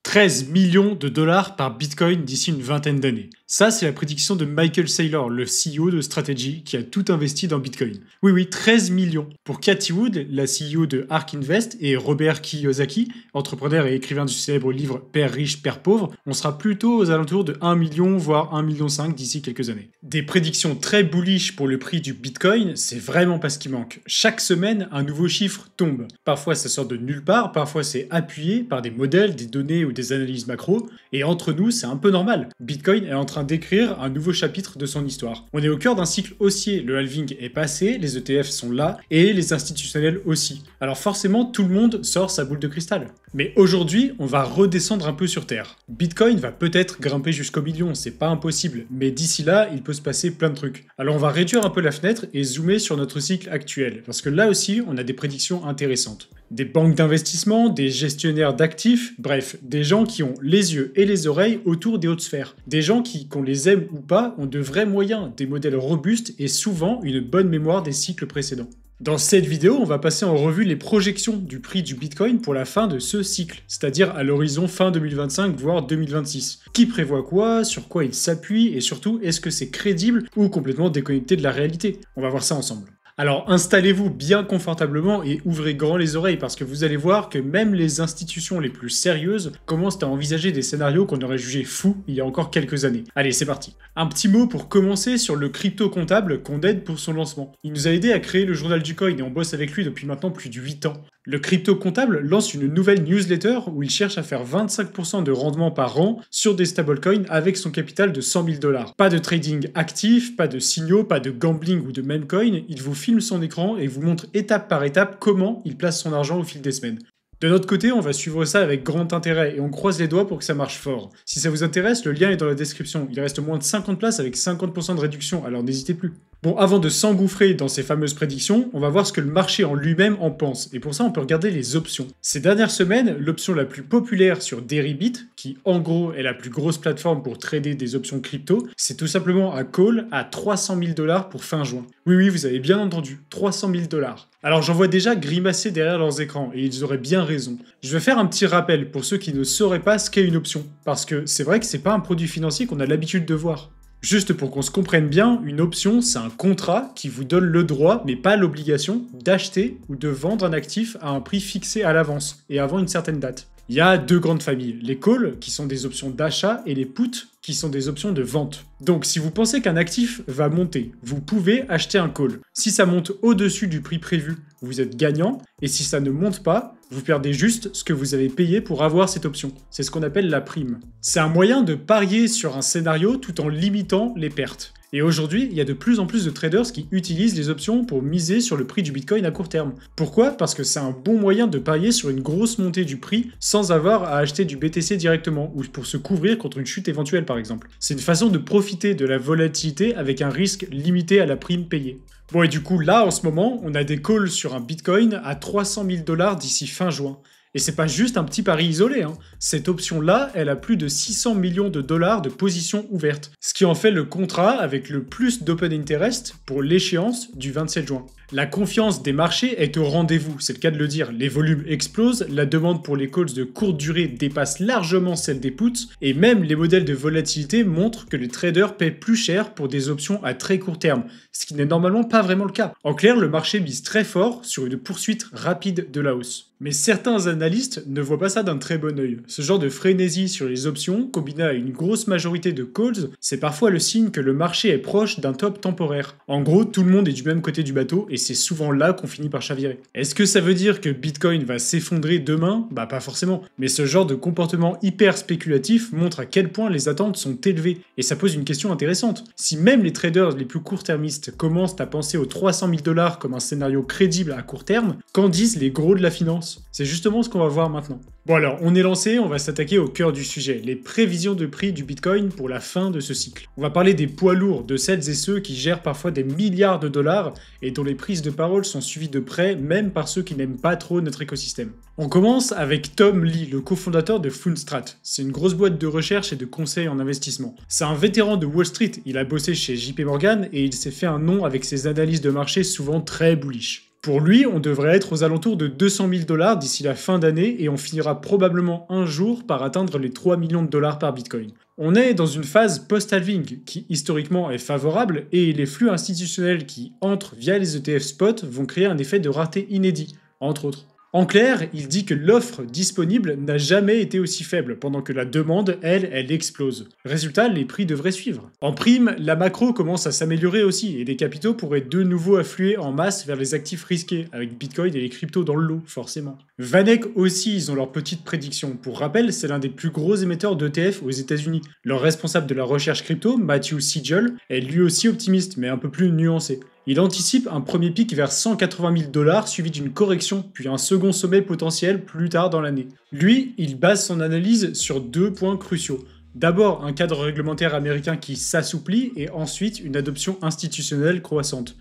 13 millions de dollars par Bitcoin d'ici une vingtaine d'années. Ça, c'est la prédiction de Michael Saylor, le CEO de Strategy, qui a tout investi dans Bitcoin. Oui, 13 millions. Pour Cathie Wood, la CEO de ARK Invest, et Robert Kiyosaki, entrepreneur et écrivain du célèbre livre Père riche, Père pauvre, on sera plutôt aux alentours de 1 million, voire 1,5 million d'ici quelques années. Des prédictions très bullish pour le prix du Bitcoin, c'est vraiment pas ce qui manque. Chaque semaine, un nouveau chiffre tombe. Parfois, ça sort de nulle part, parfois c'est appuyé par des modèles, des données ou des analyses macro, et entre nous, c'est un peu normal. Bitcoin est en train d'écrire un nouveau chapitre de son histoire. On est au cœur d'un cycle haussier, le halving est passé, les ETF sont là, et les institutionnels aussi. Alors forcément, tout le monde sort sa boule de cristal. Mais aujourd'hui, on va redescendre un peu sur Terre. Bitcoin va peut-être grimper jusqu'au million, c'est pas impossible, mais d'ici là, il peut se passer plein de trucs. Alors on va réduire un peu la fenêtre et zoomer sur notre cycle actuel, parce que là aussi, on a des prédictions intéressantes. Des banques d'investissement, des gestionnaires d'actifs, bref, des gens qui ont les yeux et les oreilles autour des hautes sphères. Des gens qui, qu'on les aime ou pas, ont de vrais moyens, des modèles robustes et souvent une bonne mémoire des cycles précédents. Dans cette vidéo, on va passer en revue les projections du prix du Bitcoin pour la fin de ce cycle, c'est-à-dire à l'horizon fin 2025 voire 2026. Qui prévoit quoi, sur quoi il s'appuie et surtout, est-ce que c'est crédible ou complètement déconnecté de la réalité? On va voir ça ensemble. Alors installez-vous bien confortablement et ouvrez grand les oreilles parce que vous allez voir que même les institutions les plus sérieuses commencent à envisager des scénarios qu'on aurait jugés fous il y a encore quelques années. Allez, c'est parti. Un petit mot pour commencer sur le crypto comptable qu'on aide pour son lancement. Il nous a aidé à créer le journal du coin et on bosse avec lui depuis maintenant plus de 8 ans. Le crypto comptable lance une nouvelle newsletter où il cherche à faire 25% de rendement par an sur des stablecoins avec son capital de 100 000 $. Pas de trading actif, pas de signaux, pas de gambling ou de meme coin, il vous filme son écran et vous montre étape par étape comment il place son argent au fil des semaines. De notre côté, on va suivre ça avec grand intérêt et on croise les doigts pour que ça marche fort. Si ça vous intéresse, le lien est dans la description. Il reste moins de 50 places avec 50% de réduction, alors n'hésitez plus. Bon, avant de s'engouffrer dans ces fameuses prédictions, on va voir ce que le marché en lui-même en pense. Et pour ça, on peut regarder les options. Ces dernières semaines, l'option la plus populaire sur Deribit, qui en gros est la plus grosse plateforme pour trader des options crypto, c'est tout simplement un call à 300 000 $ pour fin juin. Oui, vous avez bien entendu, 300 000 $. Alors j'en vois déjà grimacer derrière leurs écrans, et ils auraient bien raison. Je vais faire un petit rappel pour ceux qui ne sauraient pas ce qu'est une option, parce que c'est vrai que c'est pas un produit financier qu'on a l'habitude de voir. Juste pour qu'on se comprenne bien, une option, c'est un contrat qui vous donne le droit, mais pas l'obligation, d'acheter ou de vendre un actif à un prix fixé à l'avance, et avant une certaine date. Il y a deux grandes familles, les calls, qui sont des options d'achat, et les puts, qui sont des options de vente. Donc si vous pensez qu'un actif va monter, vous pouvez acheter un call. Si ça monte au-dessus du prix prévu, vous êtes gagnant, et si ça ne monte pas, vous perdez juste ce que vous avez payé pour avoir cette option. C'est ce qu'on appelle la prime. C'est un moyen de parier sur un scénario tout en limitant les pertes. Et aujourd'hui, il y a de plus en plus de traders qui utilisent les options pour miser sur le prix du Bitcoin à court terme. Pourquoi? Parce que c'est un bon moyen de parier sur une grosse montée du prix sans avoir à acheter du BTC directement, ou pour se couvrir contre une chute éventuelle par exemple. C'est une façon de profiter de la volatilité avec un risque limité à la prime payée. Bon et du coup là en ce moment, on a des calls sur un Bitcoin à 300 000 $ d'ici fin juin. Et c'est pas juste un petit pari isolé, hein. Cette option-là, elle a plus de 600 millions de dollars de positions ouvertes, ce qui en fait le contrat avec le plus d'open interest pour l'échéance du 27 juin. La confiance des marchés est au rendez-vous, c'est le cas de le dire. Les volumes explosent, la demande pour les calls de courte durée dépasse largement celle des puts, et même les modèles de volatilité montrent que les traders paient plus cher pour des options à très court terme, ce qui n'est normalement pas vraiment le cas. En clair, le marché mise très fort sur une poursuite rapide de la hausse. Mais certains analystes ne voient pas ça d'un très bon œil. Ce genre de frénésie sur les options, combiné à une grosse majorité de calls, c'est parfois le signe que le marché est proche d'un top temporaire. En gros, tout le monde est du même côté du bateau et c'est souvent là qu'on finit par chavirer. Est-ce que ça veut dire que Bitcoin va s'effondrer demain? Bah pas forcément. Mais ce genre de comportement hyper spéculatif montre à quel point les attentes sont élevées. Et ça pose une question intéressante. Si même les traders les plus court-termistes commencent à penser aux 300 000 $ comme un scénario crédible à court terme, qu'en disent les gros de la finance? C'est justement ce qu'on va voir maintenant. Bon alors, on est lancé, on va s'attaquer au cœur du sujet, les prévisions de prix du Bitcoin pour la fin de ce cycle. On va parler des poids lourds, de celles et ceux qui gèrent parfois des milliards de dollars et dont les prises de parole sont suivies de près, même par ceux qui n'aiment pas trop notre écosystème. On commence avec Tom Lee, le cofondateur de Fundstrat. C'est une grosse boîte de recherche et de conseils en investissement. C'est un vétéran de Wall Street, il a bossé chez JP Morgan et il s'est fait un nom avec ses analyses de marché souvent très bullish. Pour lui, on devrait être aux alentours de 200 000 $ d'ici la fin d'année et on finira probablement un jour par atteindre les 3 millions de dollars par Bitcoin. On est dans une phase post-halving qui historiquement est favorable et les flux institutionnels qui entrent via les ETF spot vont créer un effet de rareté inédit, entre autres. En clair, il dit que l'offre disponible n'a jamais été aussi faible, pendant que la demande, elle explose. Résultat, les prix devraient suivre. En prime, la macro commence à s'améliorer aussi, et des capitaux pourraient de nouveau affluer en masse vers les actifs risqués, avec Bitcoin et les cryptos dans le lot, forcément. Vanek aussi, ils ont leur petite prédiction. Pour rappel, c'est l'un des plus gros émetteurs d'ETF aux États-Unis. Leur responsable de la recherche crypto, Matthew Siegel, est lui aussi optimiste, mais un peu plus nuancé. Il anticipe un premier pic vers 180 000 $ suivi d'une correction, puis un second sommet potentiel plus tard dans l'année. Lui, il base son analyse sur 2 points cruciaux. D'abord, un cadre réglementaire américain qui s'assouplit et ensuite une adoption institutionnelle croissante.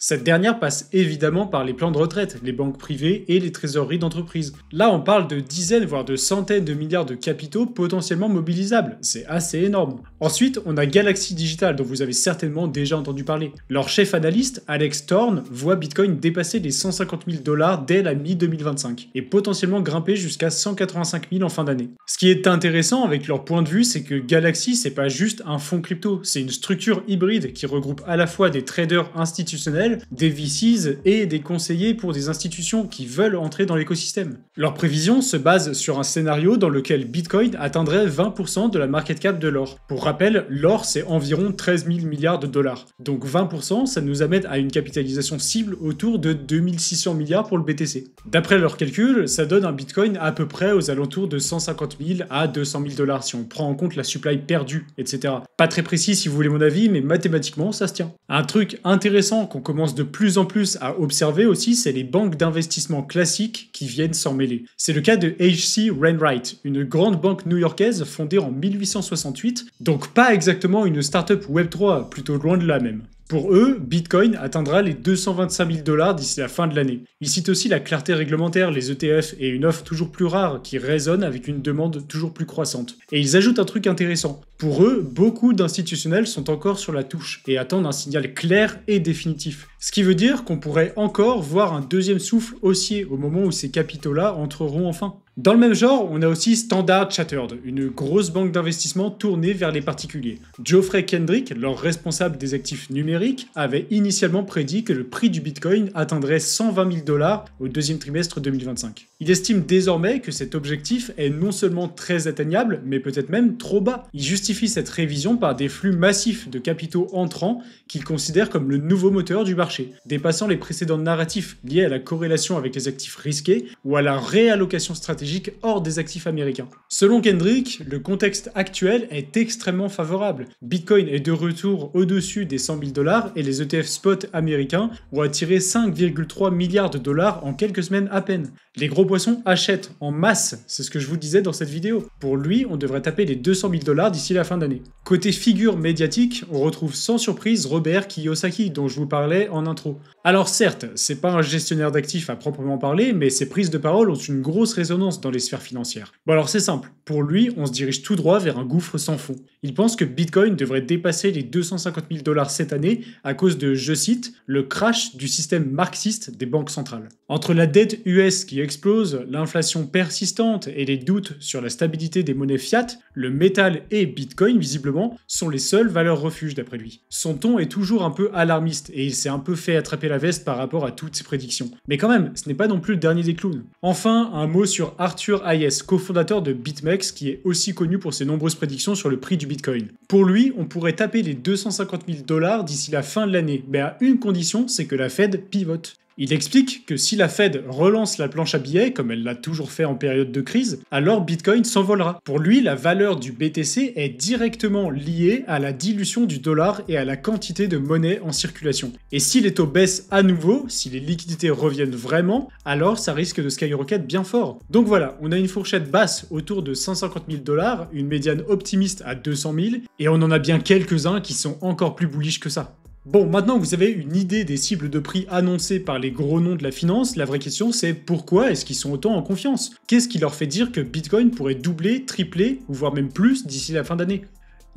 Cette dernière passe évidemment par les plans de retraite, les banques privées et les trésoreries d'entreprises. Là, on parle de dizaines, voire de centaines de milliards de capitaux potentiellement mobilisables. C'est assez énorme. Ensuite, on a Galaxy Digital, dont vous avez certainement déjà entendu parler. Leur chef analyste, Alex Thorne, voit Bitcoin dépasser les 150 000 $ dès la mi-2025 et potentiellement grimper jusqu'à 185 000 en fin d'année. Ce qui est intéressant avec leur point de vue, c'est que Galaxy, c'est pas juste un fonds crypto, c'est une structure hybride qui regroupe à la fois des traders institutionnels, des VCs et des conseillers pour des institutions qui veulent entrer dans l'écosystème. Leur prévision se base sur un scénario dans lequel Bitcoin atteindrait 20% de la market cap de l'or. Pour rappel, l'or c'est environ 13 000 milliards de dollars. Donc 20%, ça nous amène à une capitalisation cible autour de 2600 milliards pour le BTC. D'après leurs calculs, ça donne un Bitcoin à peu près aux alentours de 150 000 à 200 000 $ si on prend en compte la supply perdue, etc. Pas très précis si vous voulez mon avis, mais mathématiquement ça se tient. Un truc intéressant qu'on commence de plus en plus à observer aussi, c'est les banques d'investissement classiques qui viennent s'en mêler. C'est le cas de H.C. Wainwright, une grande banque new-yorkaise fondée en 1868, donc pas exactement une startup Web3, plutôt loin de là même. Pour eux, Bitcoin atteindra les 225 000 $ d'ici la fin de l'année. Ils citent aussi la clarté réglementaire, les ETF et une offre toujours plus rare qui résonne avec une demande toujours plus croissante. Et ils ajoutent un truc intéressant. Pour eux, beaucoup d'institutionnels sont encore sur la touche et attendent un signal clair et définitif. Ce qui veut dire qu'on pourrait encore voir un deuxième souffle haussier au moment où ces capitaux-là entreront enfin. Dans le même genre, on a aussi Standard Chartered, une grosse banque d'investissement tournée vers les particuliers. Geoffrey Kendrick, leur responsable des actifs numériques, avait initialement prédit que le prix du Bitcoin atteindrait 120 000 $ au deuxième trimestre 2025. Il estime désormais que cet objectif est non seulement très atteignable, mais peut-être même trop bas. Il justifie cette révision par des flux massifs de capitaux entrants qu'il considère comme le nouveau moteur du marché, dépassant les précédents narratifs liés à la corrélation avec les actifs risqués ou à la réallocation stratégique hors des actifs américains. Selon Kendrick, le contexte actuel est extrêmement favorable. Bitcoin est de retour au-dessus des 100 000 $ et les ETF spot américains ont attiré 5,3 milliards de dollars en quelques semaines à peine. Les gros poissons achètent en masse, c'est ce que je vous disais dans cette vidéo. Pour lui, on devrait taper les 200 000 $ d'ici la fin d'année. Côté figure médiatique, on retrouve sans surprise Robert Kiyosaki, dont je vous parlais en intro. Alors certes, c'est pas un gestionnaire d'actifs à proprement parler, mais ses prises de parole ont une grosse résonance dans les sphères financières. Bon alors c'est simple, pour lui, on se dirige tout droit vers un gouffre sans fond. Il pense que Bitcoin devrait dépasser les 250 000 $ cette année à cause de, je cite, le crash du système marxiste des banques centrales. Entre la dette US qui explose, l'inflation persistante et les doutes sur la stabilité des monnaies fiat, le métal et Bitcoin, visiblement, sont les seules valeurs refuge d'après lui. Son ton est toujours un peu alarmiste et il s'est un peu fait attraper la veste par rapport à toutes ses prédictions. Mais quand même, ce n'est pas non plus le dernier des clowns. Enfin, un mot sur Arthur Hayes, cofondateur de BitMEX, qui est aussi connu pour ses nombreuses prédictions sur le prix du Bitcoin. Pour lui, on pourrait taper les 250 000 $ d'ici la fin de l'année, mais à une condition, c'est que la Fed pivote. Il explique que si la Fed relance la planche à billets, comme elle l'a toujours fait en période de crise, alors Bitcoin s'envolera. Pour lui, la valeur du BTC est directement liée à la dilution du dollar et à la quantité de monnaie en circulation. Et si les taux baissent à nouveau, si les liquidités reviennent vraiment, alors ça risque de skyrocket bien fort. Donc voilà, on a une fourchette basse autour de 150 000 $, une médiane optimiste à 200 000, et on en a bien quelques-uns qui sont encore plus bullish que ça. Bon, maintenant que vous avez une idée des cibles de prix annoncées par les gros noms de la finance, la vraie question c'est pourquoi est-ce qu'ils sont autant en confiance? Qu'est-ce qui leur fait dire que Bitcoin pourrait doubler, tripler, ou voire même plus d'ici la fin d'année?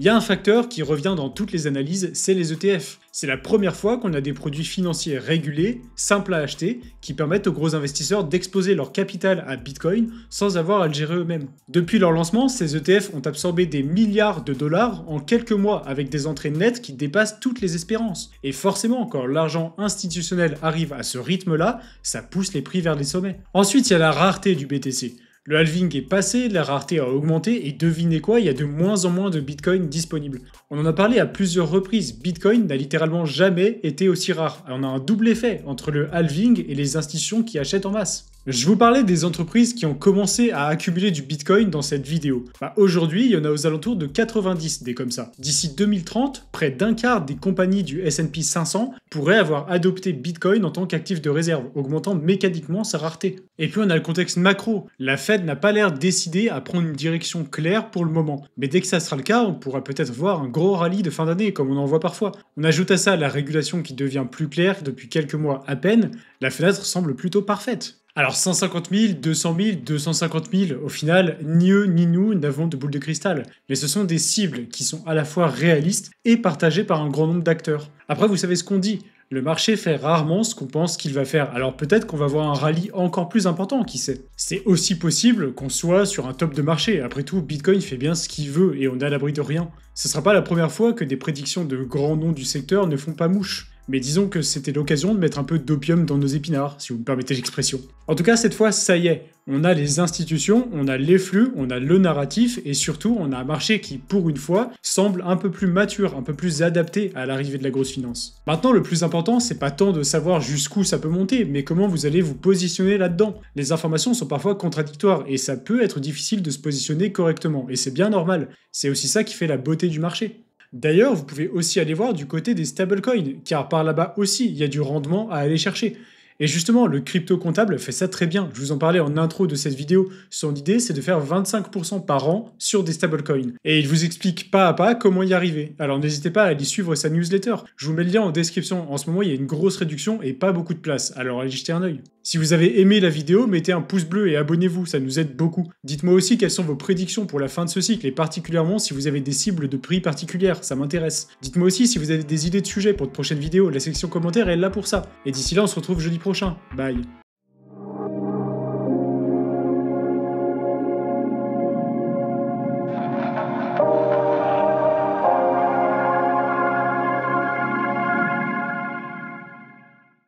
Il y a un facteur qui revient dans toutes les analyses, c'est les ETF. C'est la première fois qu'on a des produits financiers régulés, simples à acheter, qui permettent aux gros investisseurs d'exposer leur capital à Bitcoin sans avoir à le gérer eux-mêmes. Depuis leur lancement, ces ETF ont absorbé des milliards de dollars en quelques mois avec des entrées nettes qui dépassent toutes les espérances. Et forcément, quand l'argent institutionnel arrive à ce rythme-là, ça pousse les prix vers les sommets. Ensuite, il y a la rareté du BTC. Le halving est passé, la rareté a augmenté et devinez quoi, il y a de moins en moins de Bitcoin disponibles. On en a parlé à plusieurs reprises, Bitcoin n'a littéralement jamais été aussi rare. On a un double effet entre le halving et les institutions qui achètent en masse. Je vous parlais des entreprises qui ont commencé à accumuler du Bitcoin dans cette vidéo. Aujourd'hui, il y en a aux alentours de 90 des comme ça. D'ici 2030, près d'un quart des compagnies du S&P 500 pourraient avoir adopté Bitcoin en tant qu'actif de réserve, augmentant mécaniquement sa rareté. Et puis on a le contexte macro. La Fed n'a pas l'air décidée à prendre une direction claire pour le moment. Mais dès que ça sera le cas, on pourra peut-être voir un gros rallye de fin d'année, comme on en voit parfois. On ajoute à ça la régulation qui devient plus claire depuis quelques mois à peine. La fenêtre semble plutôt parfaite. Alors 150 000, 200 000, 250 000, au final, ni eux ni nous n'avons de boule de cristal. Mais ce sont des cibles qui sont à la fois réalistes et partagées par un grand nombre d'acteurs. Après, vous savez ce qu'on dit, le marché fait rarement ce qu'on pense qu'il va faire, alors peut-être qu'on va voir un rallye encore plus important, qui sait. C'est aussi possible qu'on soit sur un top de marché, après tout, Bitcoin fait bien ce qu'il veut et on est à l'abri de rien. Ce sera pas la première fois que des prédictions de grands noms du secteur ne font pas mouche. Mais disons que c'était l'occasion de mettre un peu d'opium dans nos épinards, si vous me permettez l'expression. En tout cas, cette fois, ça y est. On a les institutions, on a les flux, on a le narratif, et surtout, on a un marché qui, pour une fois, semble un peu plus mature, un peu plus adapté à l'arrivée de la grosse finance. Maintenant, le plus important, c'est pas tant de savoir jusqu'où ça peut monter, mais comment vous allez vous positionner là-dedans. Les informations sont parfois contradictoires, et ça peut être difficile de se positionner correctement, et c'est bien normal. C'est aussi ça qui fait la beauté du marché. D'ailleurs, vous pouvez aussi aller voir du côté des stablecoins, car par là-bas aussi, il y a du rendement à aller chercher. Et justement, le crypto comptable fait ça très bien. Je vous en parlais en intro de cette vidéo. Son idée, c'est de faire 25% par an sur des stablecoins. Et il vous explique pas à pas comment y arriver. Alors n'hésitez pas à aller suivre sa newsletter. Je vous mets le lien en description. En ce moment, il y a une grosse réduction et pas beaucoup de place. Alors allez jeter un œil. Si vous avez aimé la vidéo, mettez un pouce bleu et abonnez-vous, ça nous aide beaucoup. Dites-moi aussi quelles sont vos prédictions pour la fin de ce cycle et particulièrement si vous avez des cibles de prix particulières, ça m'intéresse. Dites-moi aussi si vous avez des idées de sujets pour de prochaines vidéos, la section commentaires est là pour ça. Et d'ici là, on se retrouve jeudi prochain. Bye.